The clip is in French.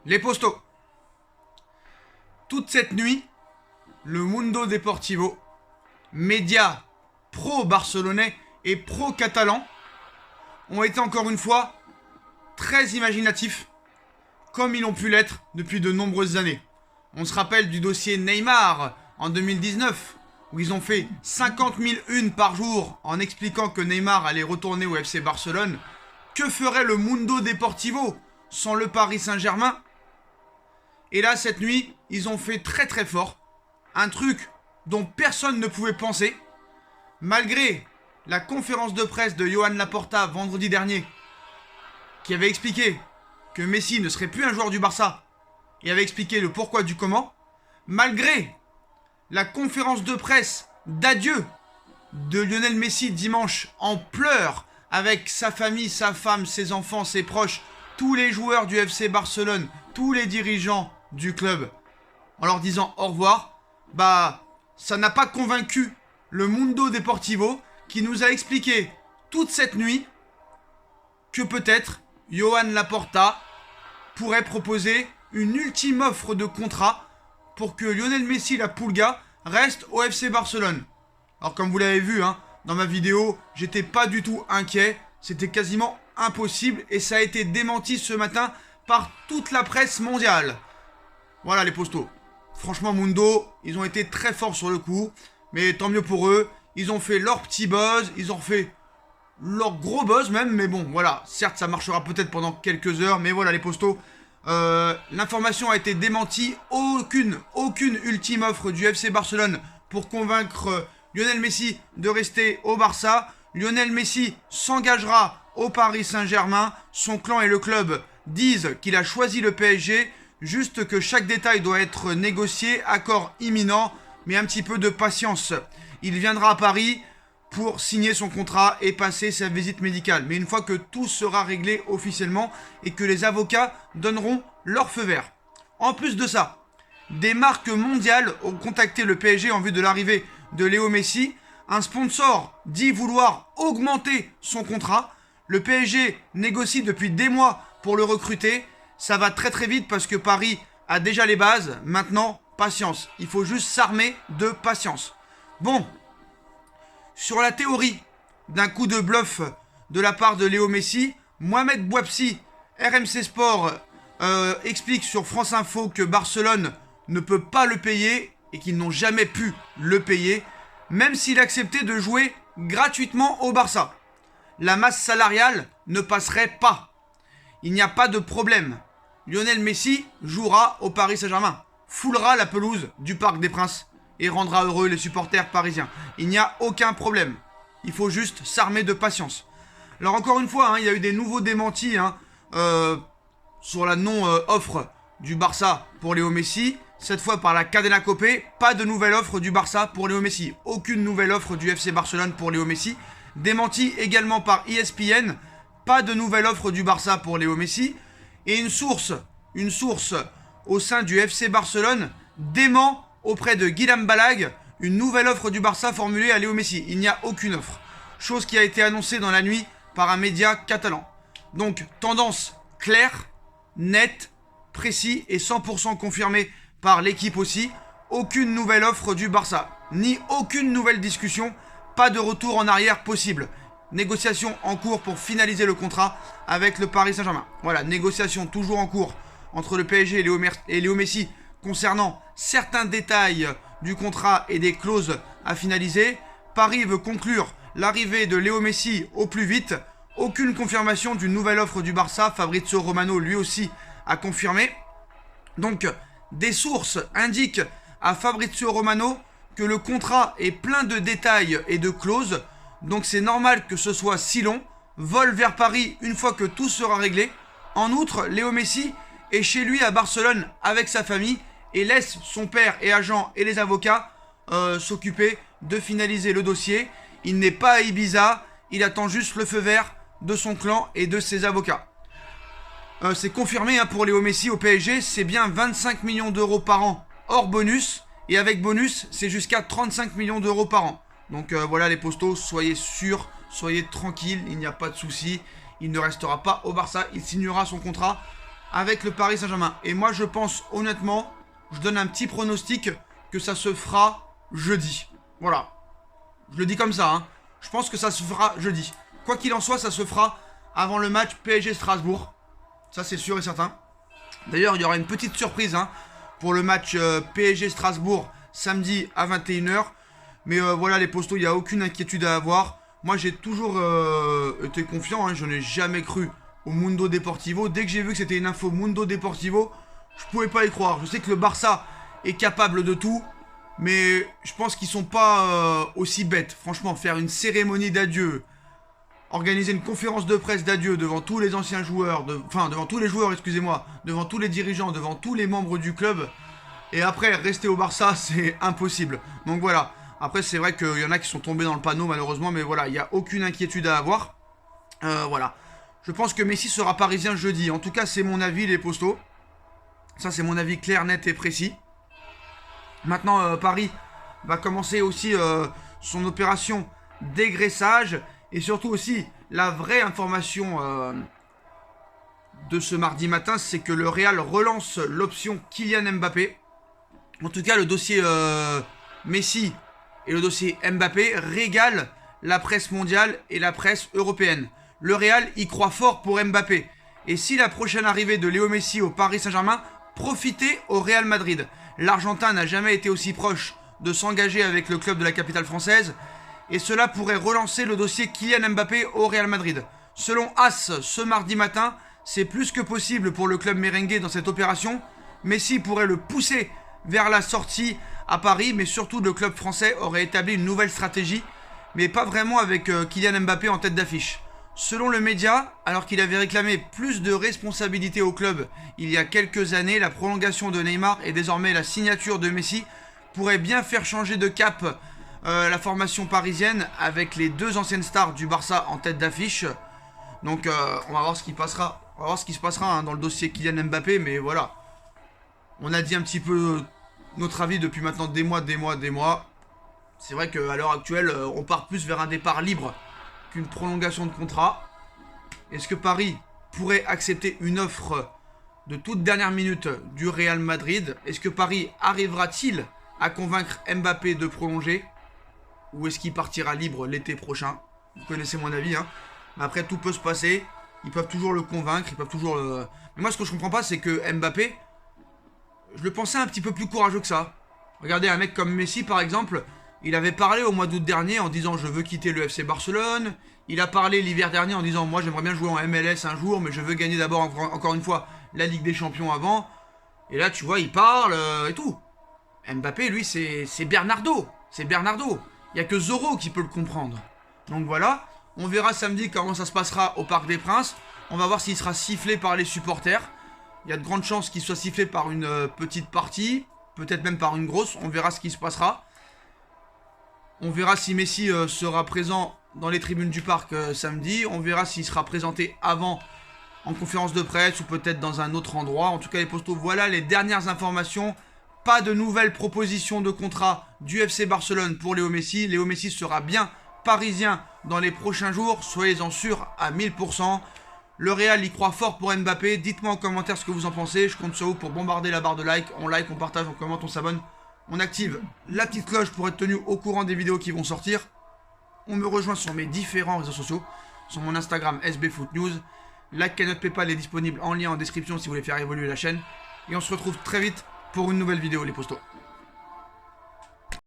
Les postos. Toute cette nuit, le Mundo Deportivo, média pro-barcelonais et pro-catalan, ont été encore une fois très imaginatifs, comme ils ont pu l'être depuis de nombreuses années. On se rappelle du dossier Neymar en 2019, où ils ont fait 50 000 unes par jour en expliquant que Neymar allait retourner au FC Barcelone. Que ferait le Mundo Deportivo sans le Paris Saint-Germain? Et là, cette nuit, ils ont fait très très fort. Un truc dont personne ne pouvait penser. Malgré la conférence de presse de Joan Laporta vendredi dernier, qui avait expliqué que Messi ne serait plus un joueur du Barça, et avait expliqué le pourquoi du comment, malgré la conférence de presse d'adieu de Lionel Messi dimanche en pleurs, avec sa famille, sa femme, ses enfants, ses proches, tous les joueurs du FC Barcelone, tous les dirigeants du club, en leur disant au revoir, ça n'a pas convaincu le Mundo Deportivo, qui nous a expliqué toute cette nuit que peut-être Joan Laporta pourrait proposer une ultime offre de contrat pour que Lionel Messi, la Pulga, reste au FC Barcelone. Alors comme vous l'avez vu dans ma vidéo, j'étais pas du tout inquiet, c'était quasiment impossible et ça a été démenti ce matin par toute la presse mondiale. Voilà les postos. Franchement Mundo, ils ont été très forts sur le coup, mais tant mieux pour eux. Ils ont fait leur petit buzz, ils ont fait leur gros buzz même, mais bon voilà, certes ça marchera peut-être pendant quelques heures, mais voilà les postos. L'information a été démentie, aucune ultime offre du FC Barcelone pour convaincre Lionel Messi de rester au Barça. Lionel Messi s'engagera au Paris Saint-Germain, son clan et le club disent qu'il a choisi le PSG, juste que chaque détail doit être négocié, accord imminent, mais un petit peu de patience. Il viendra à Paris pour signer son contrat et passer sa visite médicale. Mais une fois que tout sera réglé officiellement et que les avocats donneront leur feu vert. En plus de ça, des marques mondiales ont contacté le PSG en vue de l'arrivée de Léo Messi. Un sponsor dit vouloir augmenter son contrat. Le PSG négocie depuis des mois pour le recruter. Ça va très très vite parce que Paris a déjà les bases. Maintenant, patience. Il faut juste s'armer de patience. Bon, sur la théorie d'un coup de bluff de la part de Léo Messi, Mohamed Bouabsi, RMC Sport, explique sur France Info que Barcelone ne peut pas le payer et qu'ils n'ont jamais pu le payer, même s'il acceptait de jouer gratuitement au Barça. La masse salariale ne passerait pas. Il n'y a pas de problème. Lionel Messi jouera au Paris Saint-Germain, foulera la pelouse du Parc des Princes et rendra heureux les supporters parisiens. Il n'y a aucun problème. Il faut juste s'armer de patience. Alors encore une fois, il y a eu des nouveaux démentis sur la non-offre du Barça pour Léo Messi. Cette fois par la Cadena Copé, pas de nouvelle offre du Barça pour Léo Messi. Aucune nouvelle offre du FC Barcelone pour Léo Messi. Démenti également par ESPN, pas de nouvelle offre du Barça pour Léo Messi. Et une source au sein du FC Barcelone dément auprès de Guillem Balag une nouvelle offre du Barça formulée à Léo Messi. Il n'y a aucune offre. Chose qui a été annoncée dans la nuit par un média catalan. Donc tendance claire, nette, précis et 100% confirmée par l'équipe aussi. Aucune nouvelle offre du Barça, ni aucune nouvelle discussion, pas de retour en arrière possible. Négociation en cours pour finaliser le contrat avec le Paris Saint-Germain. Voilà, négociation toujours en cours entre le PSG et Léo Messi concernant certains détails du contrat et des clauses à finaliser. Paris veut conclure l'arrivée de Léo Messi au plus vite. Aucune confirmation d'une nouvelle offre du Barça. Fabrizio Romano lui aussi a confirmé. Donc des sources indiquent à Fabrizio Romano que le contrat est plein de détails et de clauses. Donc c'est normal que ce soit si long. Vol vers Paris une fois que tout sera réglé. En outre, Léo Messi est chez lui à Barcelone avec sa famille et laisse son père et agent et les avocats s'occuper de finaliser le dossier. Il n'est pas à Ibiza, il attend juste le feu vert de son clan et de ses avocats. C'est confirmé pour Léo Messi au PSG, c'est bien 25 millions d'euros par an hors bonus. Et avec bonus, c'est jusqu'à 35 millions d'euros par an. Donc voilà les postos, soyez sûrs, soyez tranquilles, il n'y a pas de souci. Il ne restera pas au Barça, il signera son contrat avec le Paris Saint-Germain. Et moi, je pense honnêtement, je donne un petit pronostic que ça se fera jeudi. Voilà. Je le dis comme ça, hein. Je pense que ça se fera jeudi. Quoi qu'il en soit, ça se fera avant le match PSG Strasbourg. Ça, c'est sûr et certain. D'ailleurs, il y aura une petite surprise hein, pour le match PSG Strasbourg samedi à 21h. Mais voilà, les postos, il n'y a aucune inquiétude à avoir. Moi, j'ai toujours été confiant. Hein, je n'ai jamais cru au Mundo Deportivo. Dès que j'ai vu que c'était une info Mundo Deportivo, je pouvais pas y croire. Je sais que le Barça est capable de tout. Mais je pense qu'ils sont pas aussi bêtes. Franchement, faire une cérémonie d'adieu, organiser une conférence de presse d'adieu devant tous les anciens joueurs, devant tous les joueurs, excusez-moi, devant tous les dirigeants, devant tous les membres du club, et après rester au Barça, c'est impossible. Donc voilà. Après, c'est vrai qu'il y en a qui sont tombés dans le panneau malheureusement, mais voilà, il n'y a aucune inquiétude à avoir. Voilà. Je pense que Messi sera parisien jeudi. En tout cas, c'est mon avis, les postos. Ça, c'est mon avis clair, net et précis. Maintenant, Paris va commencer aussi son opération dégraissage. Et surtout aussi, la vraie information de ce mardi matin, c'est que le Real relance l'option Kylian Mbappé. En tout cas, le dossier Messi et le dossier Mbappé régalent la presse mondiale et la presse européenne. Le Real y croit fort pour Mbappé. Et si la prochaine arrivée de Léo Messi au Paris Saint-Germain, profitez au Real Madrid. L'Argentin n'a jamais été aussi proche de s'engager avec le club de la capitale française. Et cela pourrait relancer le dossier Kylian Mbappé au Real Madrid. Selon AS, ce mardi matin, c'est plus que possible pour le club merengue dans cette opération. Messi pourrait le pousser vers la sortie à Paris, mais surtout le club français aurait établi une nouvelle stratégie, mais pas vraiment avec Kylian Mbappé en tête d'affiche. Selon le média, alors qu'il avait réclamé plus de responsabilités au club il y a quelques années, la prolongation de Neymar et désormais la signature de Messi pourrait bien faire changer de cap la formation parisienne avec les deux anciennes stars du Barça en tête d'affiche. Donc on va voir ce qui passera. On va voir ce qui se passera hein, dans le dossier Kylian Mbappé, mais voilà. On a dit un petit peu notre avis depuis maintenant des mois. C'est vrai qu'à l'heure actuelle, on part plus vers un départ libre qu'une prolongation de contrat. Est-ce que Paris pourrait accepter une offre de toute dernière minute du Real Madrid? Est-ce que Paris arrivera-t-il à convaincre Mbappé de prolonger? Ou est-ce qu'il partira libre l'été prochain? Vous connaissez mon avis, hein. Mais après, tout peut se passer. Ils peuvent toujours le convaincre, ils peuvent toujours le... Mais moi, ce que je comprends pas, c'est que Mbappé, je le pensais un petit peu plus courageux que ça. Regardez, un mec comme Messi, par exemple, il avait parlé au mois d'août dernier en disant « Je veux quitter le FC Barcelone ». Il a parlé l'hiver dernier en disant « Moi, j'aimerais bien jouer en MLS un jour, mais je veux gagner d'abord, encore une fois, la Ligue des Champions avant. » Et là, tu vois, il parle et tout. Mbappé, lui, c'est Bernardo. C'est Bernardo. Il n'y a que Zorro qui peut le comprendre. Donc voilà, on verra samedi comment ça se passera au Parc des Princes. On va voir s'il sera sifflé par les supporters. Il y a de grandes chances qu'il soit sifflé par une petite partie, peut-être même par une grosse. On verra ce qui se passera. On verra si Messi sera présent dans les tribunes du Parc samedi. On verra s'il sera présenté avant en conférence de presse ou peut-être dans un autre endroit. En tout cas, les postos, voilà les dernières informations. Pas de nouvelles propositions de contrat du FC Barcelone pour Léo Messi. Léo Messi sera bien parisien dans les prochains jours. Soyez-en sûrs à 1000%. Le Real y croit fort pour Mbappé. Dites-moi en commentaire ce que vous en pensez. Je compte sur vous pour bombarder la barre de like. On like, on partage, on commente, on s'abonne. On active la petite cloche pour être tenu au courant des vidéos qui vont sortir. On me rejoint sur mes différents réseaux sociaux. Sur mon Instagram SBFootNews. La cagnotte PayPal est disponible en lien en description si vous voulez faire évoluer la chaîne. Et on se retrouve très vite pour une nouvelle vidéo les postos.